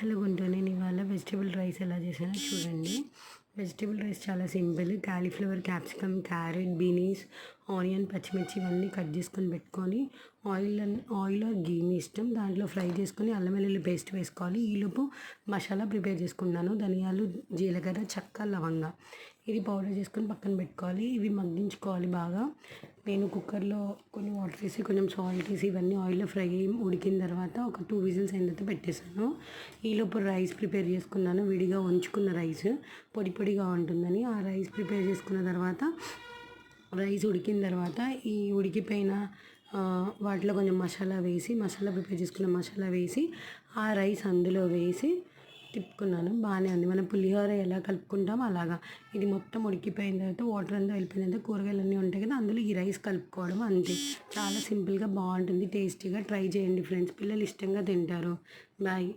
Hello Guntur, నేను ఇవాళ vegetable rice ఎలా చేశానో చూడండి. వెజిటబుల్ రైస్ చాలా simple. Cauliflower, capsicum, carrot, beans, onion, పచ్చిమిర్చి ఇవన్నీ కట్ చేసుకొని పెట్టుకొని ఆయిల్ ఆర్ గీ మీ ఇష్టం, దాంట్లో ఫ్రై చేసుకొని అల్లం వెల్లుల్లి పేస్ట్ వేసుకోవాలి. ఈలోపు మసాలా ప్రిపేర్ చేసుకున్నాను. ధనియాలు, జీలకర్ర, చెక్క, లవంగ ఇది పౌడర్ చేసుకొని పక్కన పెట్టుకోవాలి. ఇవి మగ్గించుకోవాలి బాగా. నేను కుక్కర్లో కొన్ని వాటర్ వేసి కొంచెం సాల్ట్ వేసి ఇవన్నీ ఆయిల్లో ఫ్రై అయ్యి ఉడికిన తర్వాత ఒక 2 విజిల్స్ అయిన తర్వాత పెట్టేశాను. ఈలోపు రైస్ ప్రిపేర్ చేసుకున్నాను. విడిగా ఉంచుకున్న రైస్ పొడి పొడిగా ఉంటుందని ఆ రైస్ ప్రిపేర్ చేసుకున్న తర్వాత రైస్ ఉడికిన తర్వాత ఈ ఉడికిపోయిన వాటిలో కొంచెం మసాలా ప్రిపేర్ చేసుకున్న మసాలా వేసి ఆ రైస్ అందులో వేసి తిప్పుకున్నాను. బాగానే ఉంది. మనం పులిహోర ఎలా కలుపుకుంటామో అలాగా. ఇది మొత్తం ఉడికిపోయిన తర్వాత వాటర్ అంతా వెళ్ళిపోయిన తర్వాత కూరగాయలు అన్నీ ఉంటాయి కదా, అందులో ఈ రైస్ కలుపుకోవడం అంతే. చాలా సింపుల్గా బాగుంటుంది, టేస్టీగా ట్రై చేయండి ఫ్రెండ్స్. పిల్లలు ఇష్టంగా తింటారు. బాయ్.